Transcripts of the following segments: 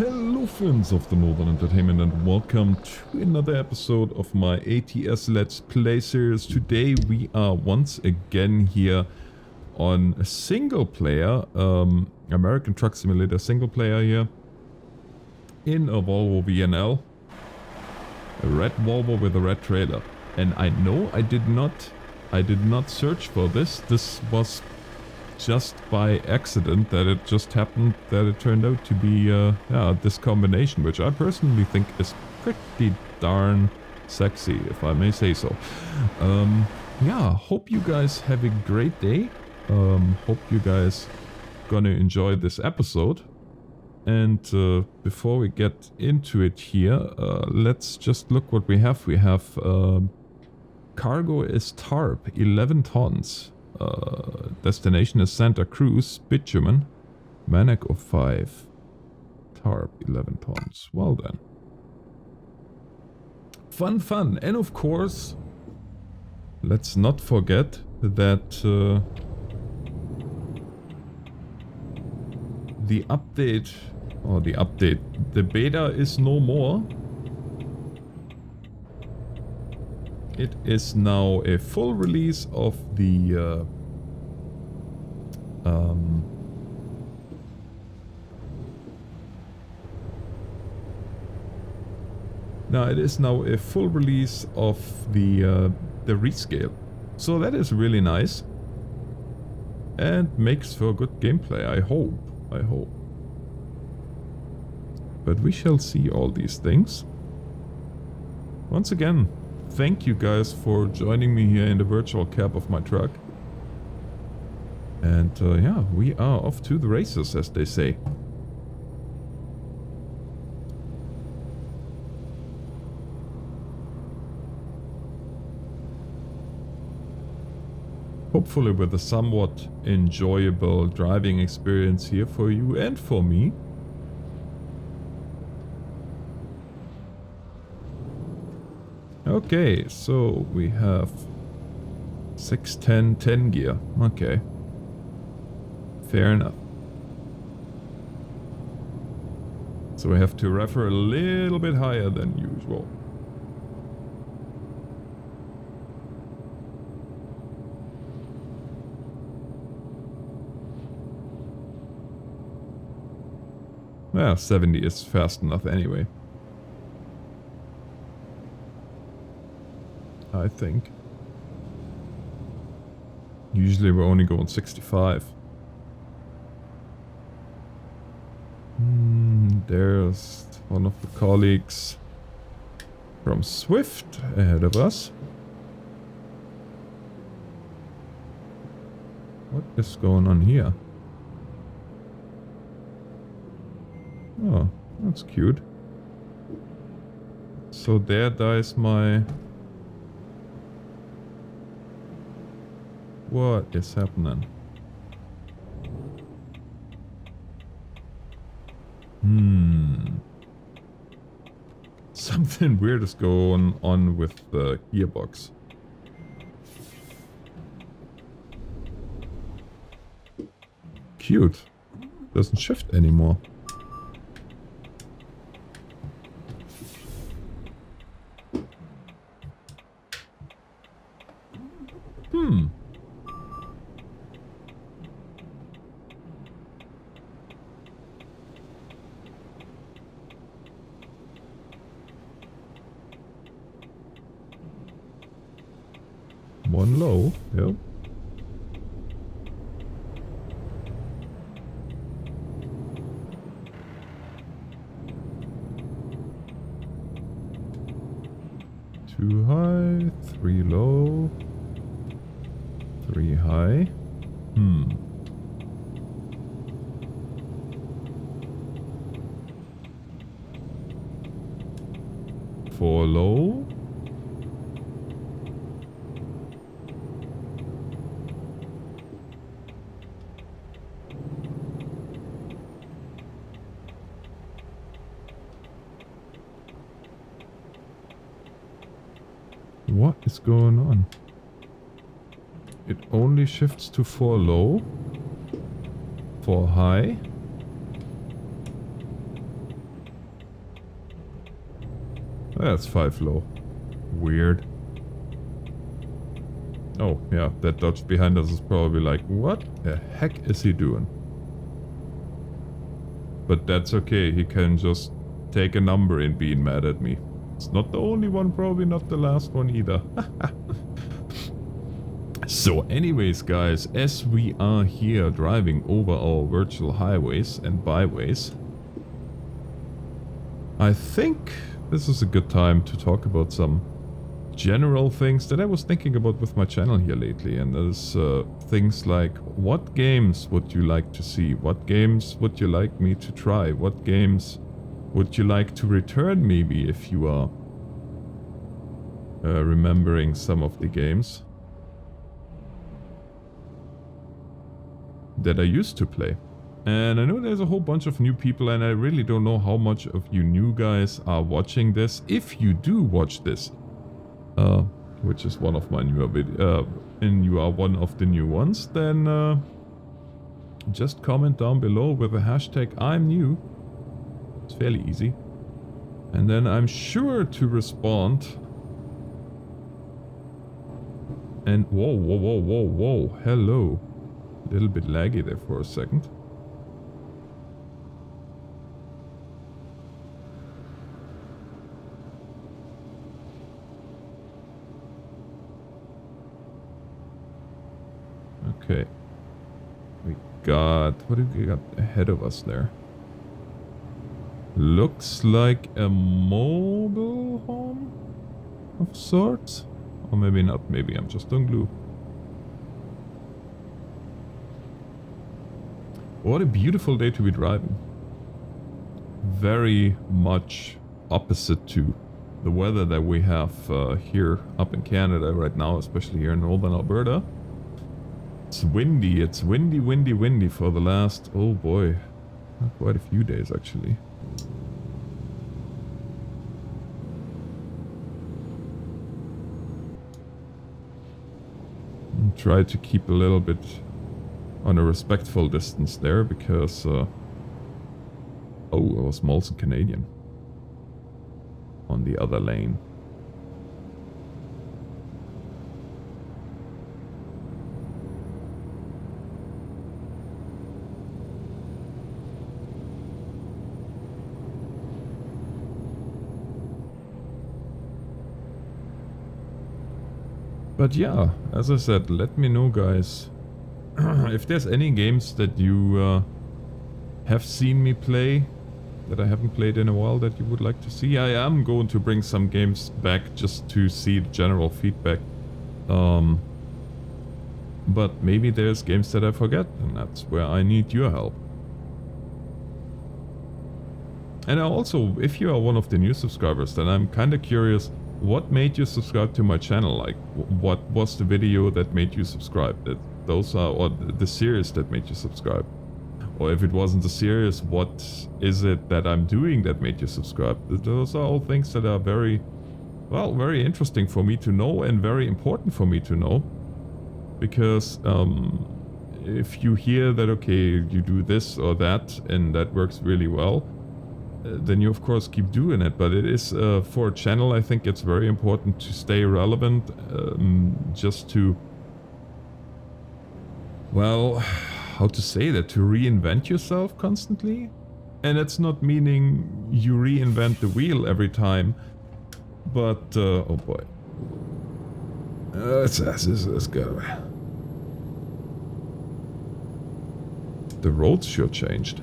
Hello friends of the Northern Entertainment and welcome to another episode of my ATS Let's Play series. Today we are once again here on a single player, American Truck Simulator single player here in a Volvo VNL. A red Volvo with a red trailer. And I know I did not search for this. This was just by accident that it just happened that it turned out to be this combination, which I personally think is pretty darn sexy, if I may say so. Hope you guys have a great day. Hope you guys gonna enjoy this episode. And before we get into it here, let's just look what we have. We have cargo is tarp, 11 tons. Destination is Santa Cruz, bitumen, manic of 5, tarp 11 tons. Well then. Fun. And of course, let's not forget that the beta is no more. It is now a full release of the rescale. So that is really nice and makes for good gameplay. I hope. But we shall see all these things. Once again, thank you guys for joining me here in the virtual cab of my truck. And we are off to the races, as they say. Hopefully with a somewhat enjoyable driving experience here for you and for me. Okay, so we have 610 10 gear. Okay. Fair enough. So we have to rev her a little bit higher than usual. Yeah, 70 is fast enough anyway. I think. Usually we're only going 65. There's one of the colleagues from Swift ahead of us. What is going on here? Oh, that's cute. So there dies my... What is happening? Something weird is going on with the gearbox. Cute. Doesn't shift anymore. One low, yep. Two high, three low, three high. Four low. What is going on? It only shifts to 4 low, 4 high, That's 5 low. Weird. Oh, yeah, that Dodge behind us is probably like, what the heck is he doing? But that's okay, he can just take a number and being mad at me. It's not the only one, probably not the last one either. So anyways, guys, as we are here driving over our virtual highways and byways, I think this is a good time to talk about some general things that I was thinking about with my channel here lately, and that is things like, what games would you like to see? What games would you like me to try? What games would you like to return, maybe, if you are remembering some of the games that I used to play. And I know there's a whole bunch of new people, and I really don't know how much of you new guys are watching this. If you do watch this, which is one of my newer videos, and you are one of the new ones, then just comment down below with the hashtag I'm new. It's fairly easy. And then I'm sure to respond. And whoa, whoa, whoa, whoa, whoa, hello. A little bit laggy there for a second. Okay. We got... what do we got ahead of us there? Looks like a mobile home of sorts. Or maybe not. Maybe I'm just on glue. What a beautiful day to be driving. Very much opposite to the weather that we have here up in Canada right now, especially here in northern Alberta. It's windy. It's windy, windy, windy for the last, oh boy, quite a few days actually. Try to keep a little bit on a respectful distance there, because oh, I was Molson Canadian on the other lane. But yeah, as I said, let me know, guys, if there's any games that you have seen me play that I haven't played in a while that you would like to see. I am going to bring some games back just to see the general feedback. But maybe there's games that I forget, and that's where I need your help. And also, if you are one of the new subscribers, then I'm kind of curious, what made you subscribe to my channel? Like, what was the video that made you subscribe? Those are, or the series that made you subscribe? Or if it wasn't the series, what is it that I'm doing that made you subscribe? Those are all things that are very, well, very interesting for me to know, and very important for me to know. Because if you hear that, okay, you do this or that, and that works really well, then you of course keep doing it. But it is, for a channel, I think it's very important to stay relevant, just to, well, how to say that, to reinvent yourself constantly. And it's not meaning you reinvent the wheel every time, but, oh boy. Let's go. The roads sure changed.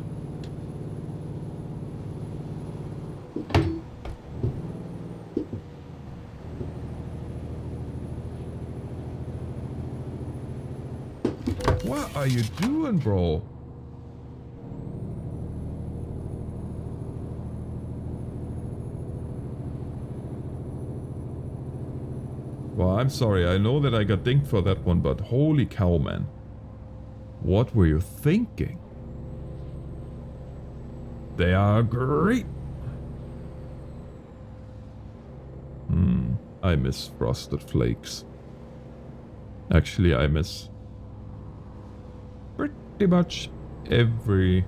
What are you doing, bro? Well, I'm sorry. I know that I got dinged for that one, but holy cow, man. What were you thinking? They are great. I miss frosted flakes. Actually, I miss pretty much every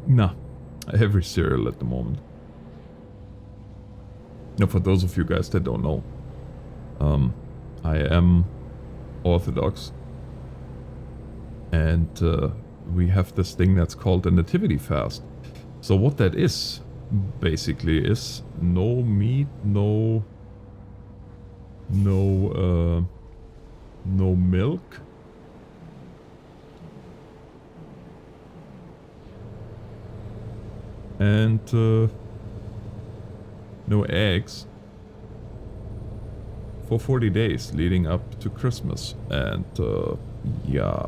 Nah, every cereal at the moment. Now, for those of you guys that don't know, I am Orthodox, and we have this thing that's called the Nativity Fast. So what that is, basically, is no meat, no milk, and no eggs for 40 days leading up to Christmas. And yeah,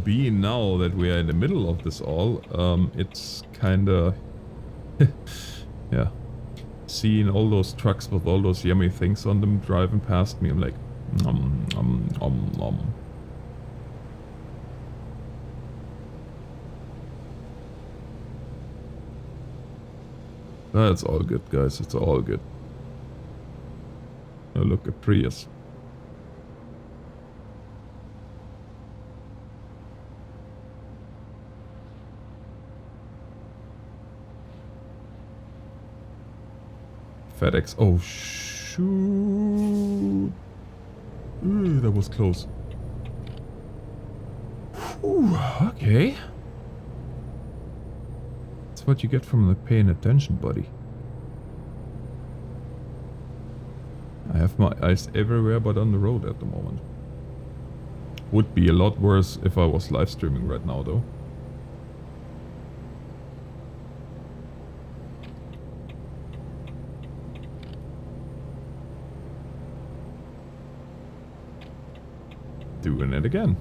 being now that we are in the middle of this all, it's kinda yeah, seeing all those trucks with all those yummy things on them driving past me, I'm like nom nom nom nom. That's all good, guys. It's all good. Oh, look, a Prius. FedEx. Oh, shoot. Ooh, that was close. Ooh, okay. That's what you get from not paying attention, buddy. I have my eyes everywhere but on the road at the moment. Would be a lot worse if I was live streaming right now, though. Doing it again.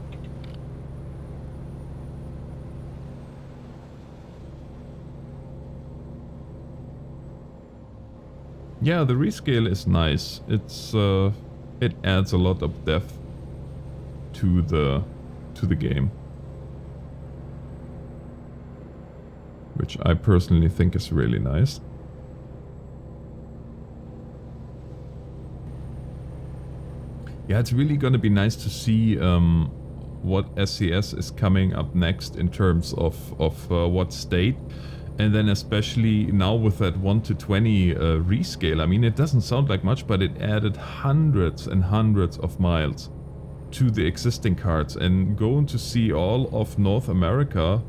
Yeah, the rescale is nice. It's it adds a lot of depth to the game, which I personally think is really nice. Yeah, it's really gonna be nice to see what SCS is coming up next in terms of what state. And then especially now with that 1 to 20 rescale, I mean, it doesn't sound like much, but it added hundreds and hundreds of miles to the existing cards. And going to see all of North America,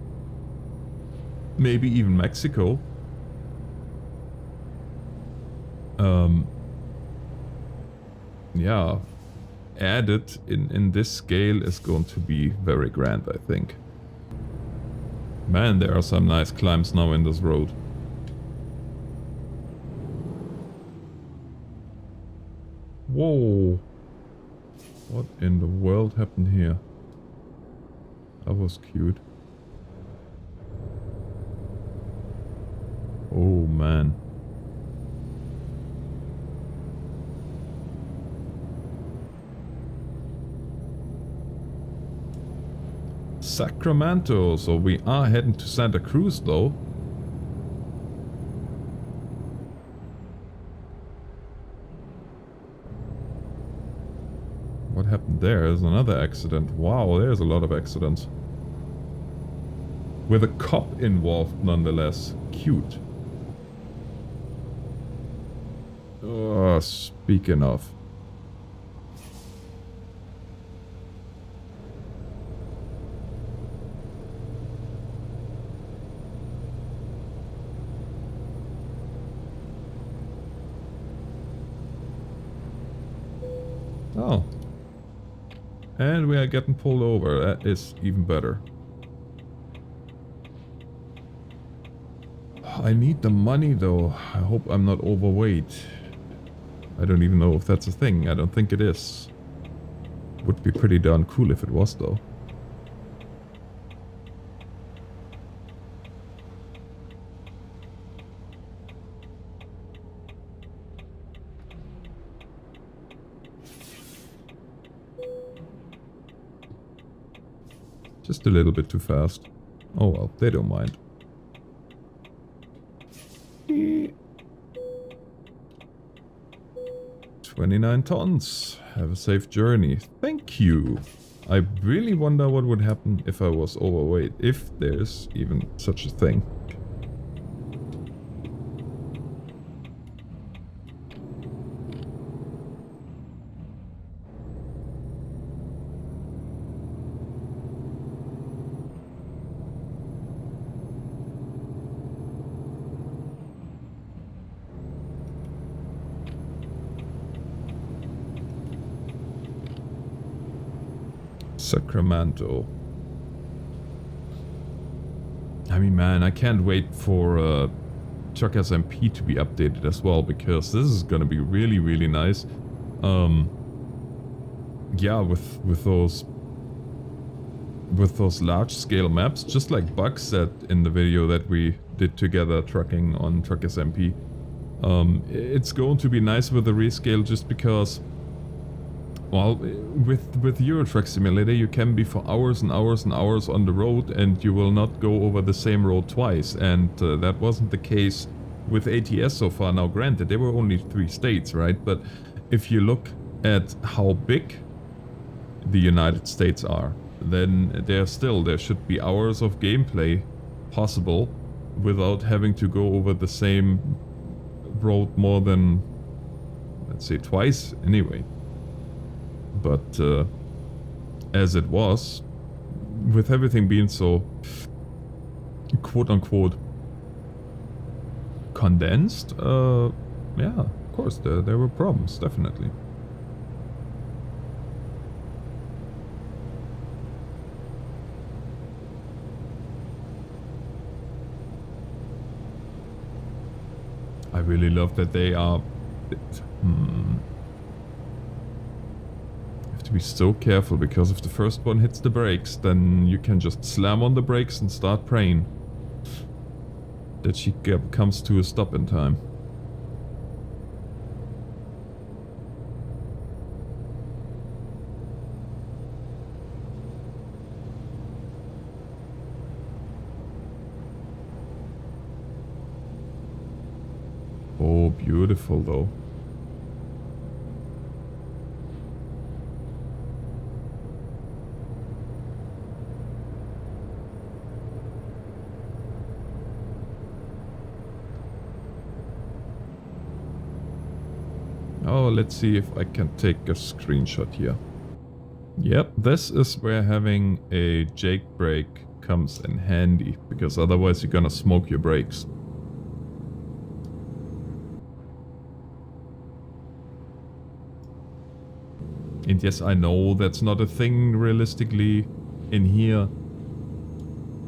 maybe even Mexico, yeah, added in this scale is going to be very grand, I think. Man, there are some nice climbs now in this road. Whoa. What in the world happened here? That was cute. Oh man. Sacramento, so we are heading to Santa Cruz though. What happened there? There's another accident. Wow, there's a lot of accidents. With a cop involved nonetheless. Cute. Speaking of. Oh. And we are getting pulled over. That is even better. I need the money though. I hope I'm not overweight. I don't even know if that's a thing. I don't think it is. Would be pretty darn cool if it was though. Just a little bit too fast. Oh well, they don't mind. 29 tons. Have a safe journey. Thank you. I really wonder what would happen if I was overweight, if there's even such a thing. Sacramento. I mean, man, I can't wait for Truck SMP to be updated as well, because this is gonna be really, really nice. Yeah, with those large-scale maps, just like Buck said in the video that we did together trucking on Truck SMP. It's going to be nice with the rescale just because, well, with Euro Truck Simulator you can be for hours and hours and hours on the road and you will not go over the same road twice, and that wasn't the case with ATS so far. Now granted, there were only 3 states, right? But if you look at how big the United States are, then there should be hours of gameplay possible without having to go over the same road more than, let's say, twice anyway. But as it was, with everything being so quote-unquote condensed, yeah, of course there were problems, definitely. I really love that they are... have to be so careful, because if the first one hits the brakes, then you can just slam on the brakes and start praying that she comes to a stop in time. Oh, beautiful though. Oh, let's see if I can take a screenshot here. Yep, this is where having a Jake brake comes in handy, because otherwise you're gonna smoke your brakes. And yes, I know that's not a thing realistically in here,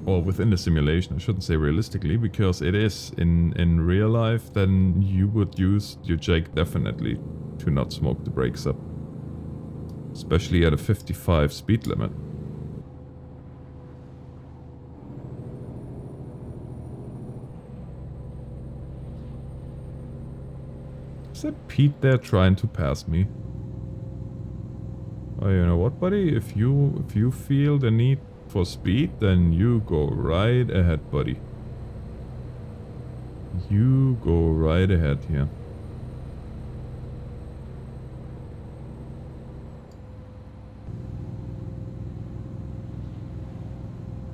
or within the simulation. I shouldn't say realistically, because it is in real life. Then you would use your Jake definitely to not smoke the brakes up, especially at a 55 speed limit. Is that Pete there trying to pass me? Oh, you know what, buddy? If you feel the need for speed, then you go right ahead, buddy. You go right ahead here.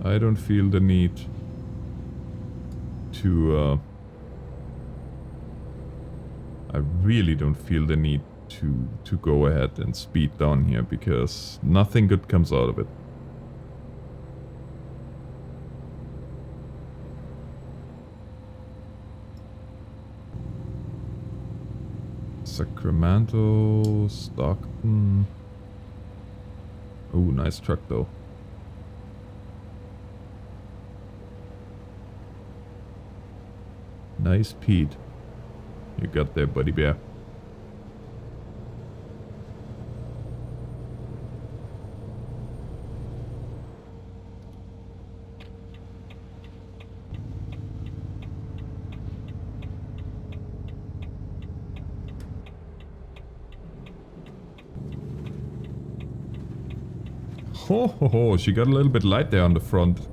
I don't feel the need to I really don't feel the need to go ahead and speed down here, because nothing good comes out of it. Sacramento, Stockton. Oh, nice truck though. Nice Pete. You got there, buddy bear. Ho ho ho, she got a little bit light there on the front.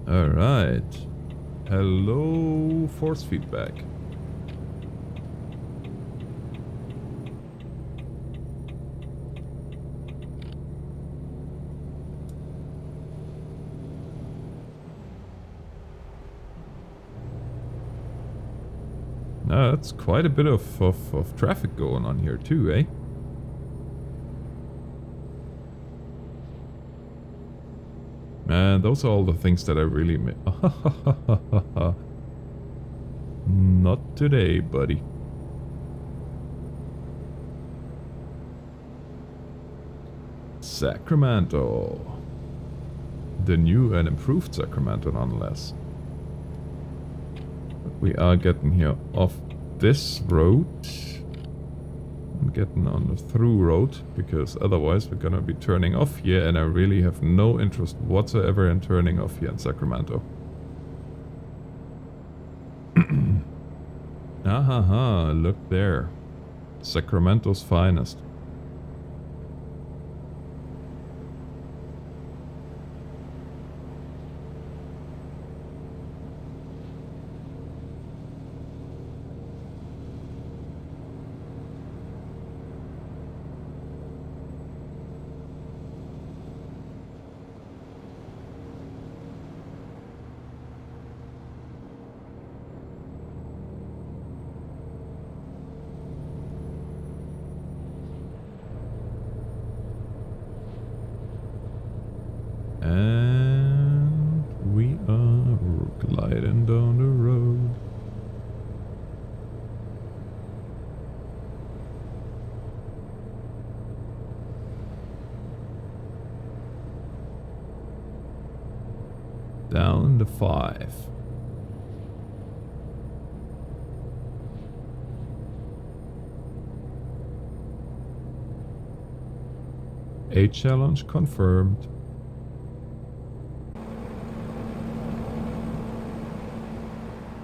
Alright. Hello, force feedback. That's quite a bit of traffic going on here too, eh? Man, those are all the things that I really Not today, buddy. Sacramento. The new and improved Sacramento, nonetheless. But we are getting here off this road. And getting on the through road, because otherwise we're gonna be turning off here, and I really have no interest whatsoever in turning off here in Sacramento. Ahaha, look there. Sacramento's finest. And we are gliding down the road. Down to 5. A challenge confirmed.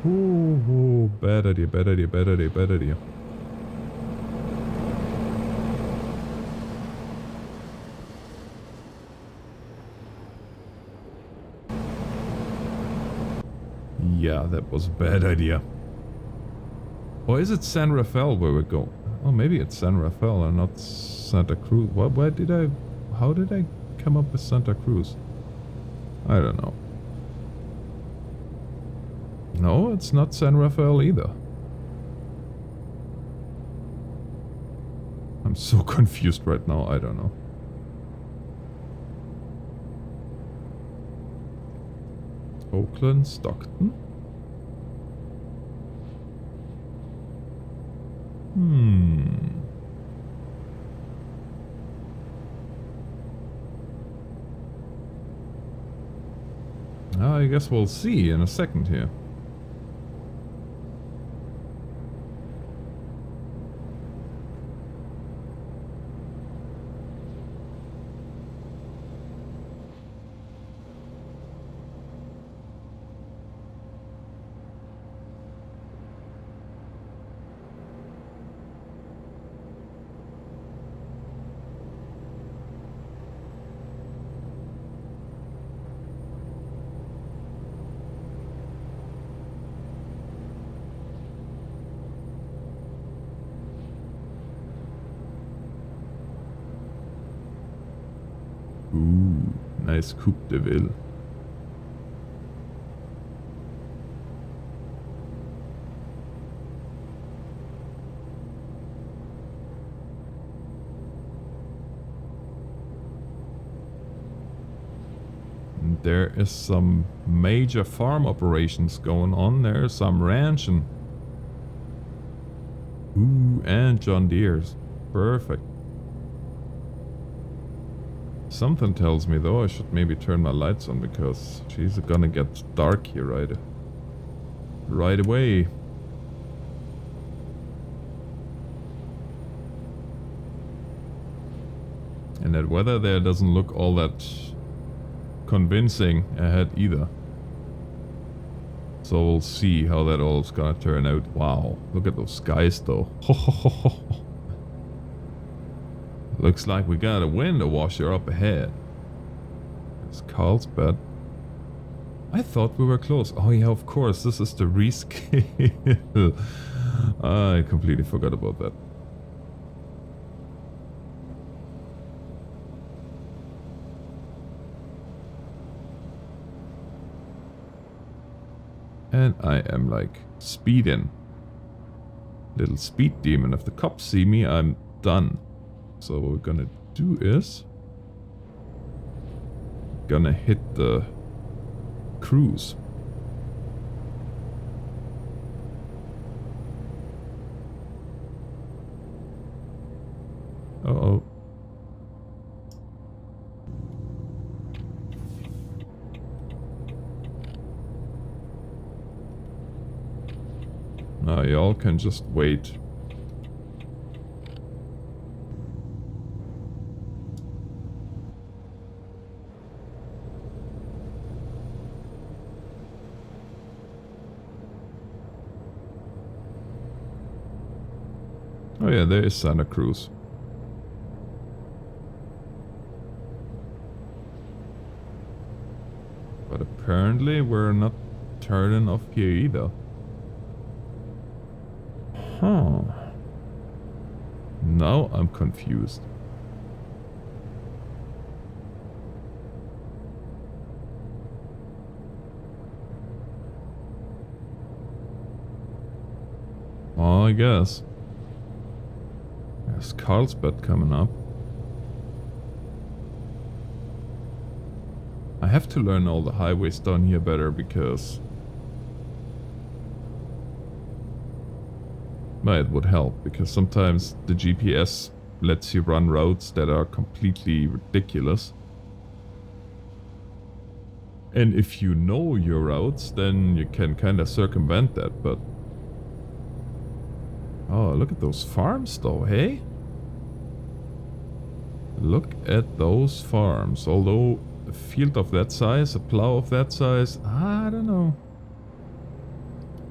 Ooh, bad idea, bad idea, bad idea, bad idea. Yeah, that was a bad idea. Or is it San Rafael where we're going? Oh, maybe it's San Rafael and not Santa Cruz. Where did I... How did I come up with Santa Cruz? I don't know. No, it's not San Rafael either. I'm so confused right now, I don't know. Oakland, Stockton? I guess we'll see in a second here. Ooh, nice Coupe de Ville. And there is some major farm operations going on. There's some ranch and... Ooh, and John Deere's. Perfect. Something tells me though I should maybe turn my lights on because she's gonna get dark here right away. And that weather there doesn't look all that convincing ahead either. So we'll see how that all is gonna turn out. Wow, look at those skies though. Looks like we got a wind washer up ahead. It's Carlsbad. I thought we were close. Oh yeah, of course, this is the rescale. I completely forgot about that. And I am like speeding. Little speed demon. If the cops see me, I'm done. So what we're gonna do is... gonna hit the Cruz. Uh-oh. Now y'all can just wait. Oh yeah, there is Santa Cruz. But apparently we're not turning off here either. Huh. Now I'm confused. Well, I guess. There's Carlsbad coming up. I have to learn all the highways down here better because... well, it would help because sometimes the GPS lets you run roads that are completely ridiculous. And if you know your routes, then you can kind of circumvent that, but... oh, look at those farms though, hey? Look at those farms. Although a field of that size, a plow of that size, I don't know.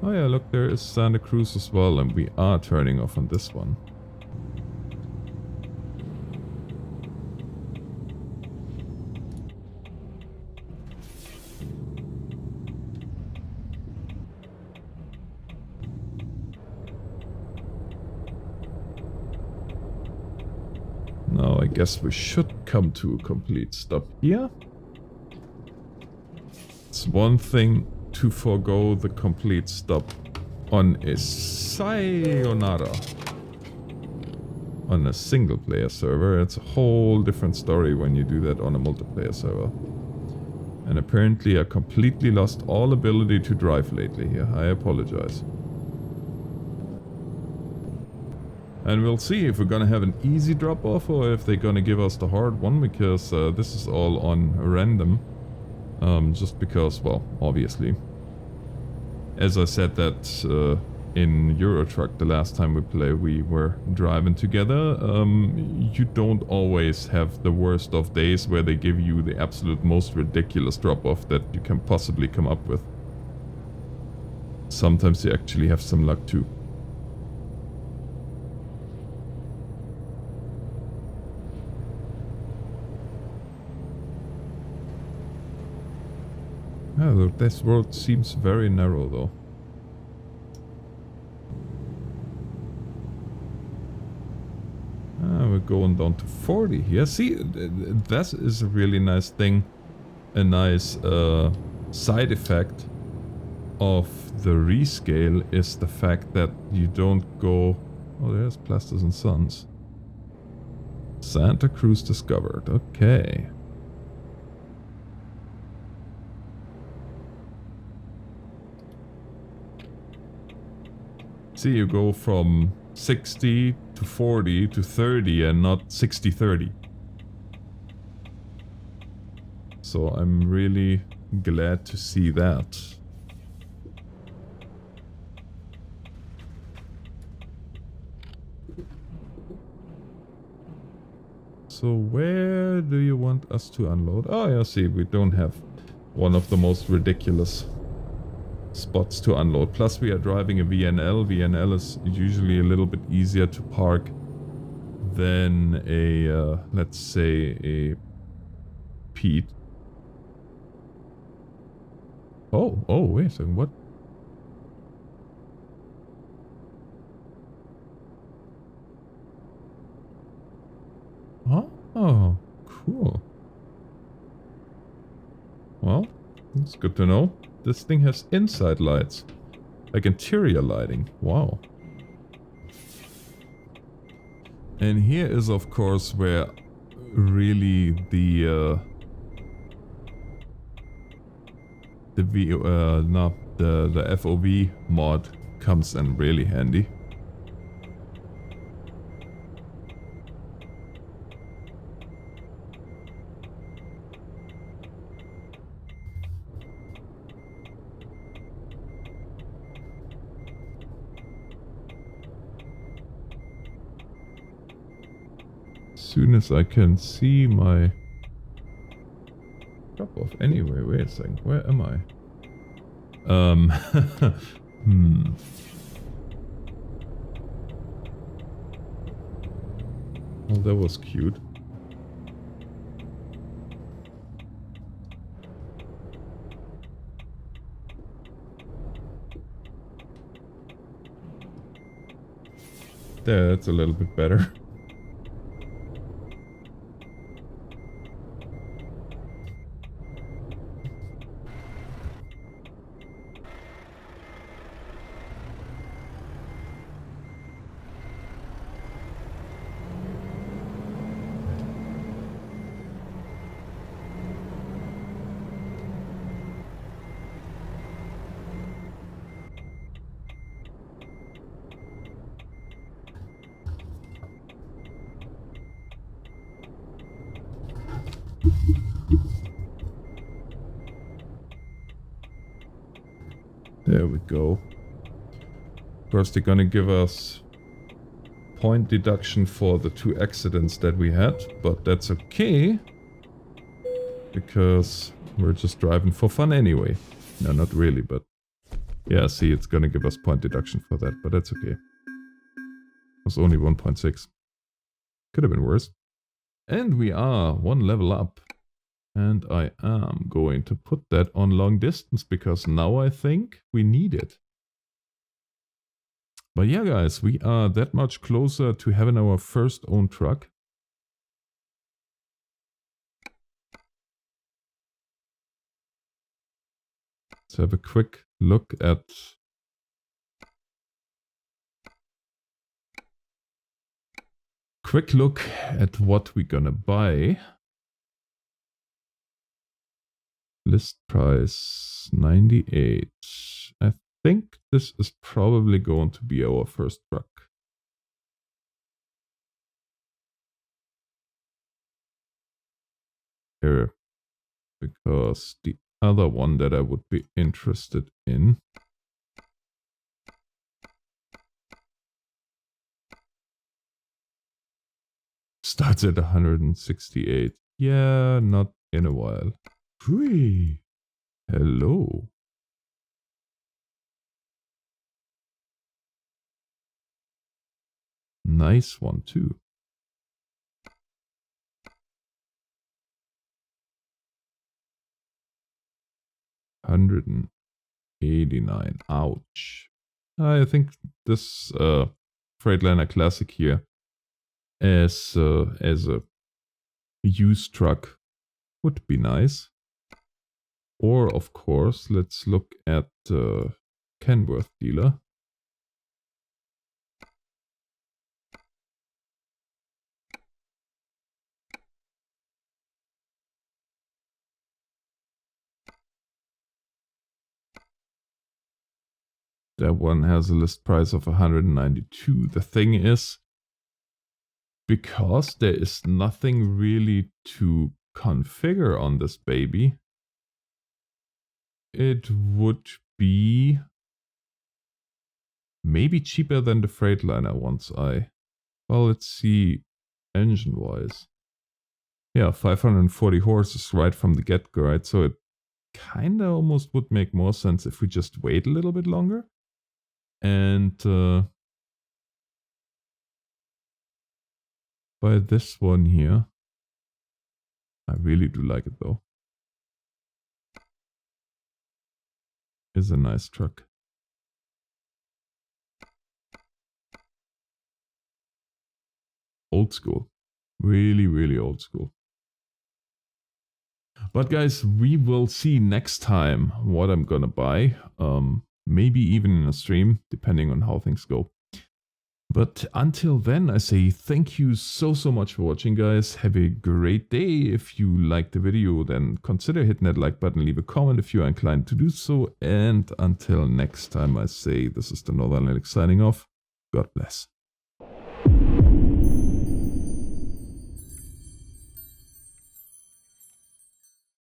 Oh yeah, look, there is Santa Cruz as well, and we are turning off on this one. Now I guess we should come to a complete stop here. It's one thing to forego the complete stop on a sayonara. On a single player server, it's a whole different story when you do that on a multiplayer server. And apparently I completely lost all ability to drive lately here. I apologize. And we'll see if we're gonna have an easy drop off or if they're gonna give us the hard one, because this is all on random. Just because, well, obviously. As I said that in Euro Truck the last time we were driving together, you don't always have the worst of days where they give you the absolute most ridiculous drop-off that you can possibly come up with. Sometimes you actually have some luck too. Oh, this road seems very narrow though. We're going down to 40 here. See, that is a really nice thing. A nice side effect of the rescale is the fact that you don't go... oh, there's Plasters and Sons. Santa Cruz discovered. Okay. See, you go from 60 to 40 to 30 and not 60-30. So I'm really glad to see that. So where do you want us to unload? Oh yeah, see, we don't have one of the most ridiculous spots to unload. Plus we are driving a VNL. VNL is usually a little bit easier to park than a, let's say, a Pete. Oh, wait a second, what? Oh, cool. Well, it's good to know. This thing has inside lights. Like interior lighting. Wow. And here is of course where really the FOV mod comes in really handy. Soon as I can see my drop off. Anyway, wait a second. Where am I? Well, that was cute. There, that's a little bit better. There we go. Of course, they're gonna give us point deduction for the 2 accidents that we had, but that's okay. Because we're just driving for fun anyway. No, not really, but... Yeah, see, it's gonna give us point deduction for that, but that's okay. It was only 1.6. Could have been worse. And we are 1 level up. And I am going to put that on long distance, because now I think we need it. But yeah, guys, we are that much closer to having our first own truck. Let's have a quick look at... what we're gonna buy. List price 98. I think this is probably going to be our first truck. Here, because the other one that I would be interested in starts at 168. Yeah, not in a while. Whee! Hello. Nice one too. $189. Ouch. I think this Freightliner Classic here as a used truck would be nice. Or of course, let's look at Kenworth dealer. That one has a list price of 192. The thing is, because there is nothing really to configure on this baby, it would be maybe cheaper than the Freightliner once well, let's see, engine-wise. Yeah, 540 horses right from the get-go, right? So it kinda almost would make more sense if we just wait a little bit longer. And buy this one here. I really do like it though. It's a nice truck. Old school. Really, really old school. But guys, we will see next time what I'm gonna buy. Maybe even in a stream, depending on how things go. But until then, I say thank you so much for watching, guys. Have a great day. If you liked the video, then consider hitting that like button, leave a comment if you are inclined to do so. And until next time, I say this is the NorthernAlex signing off. God bless.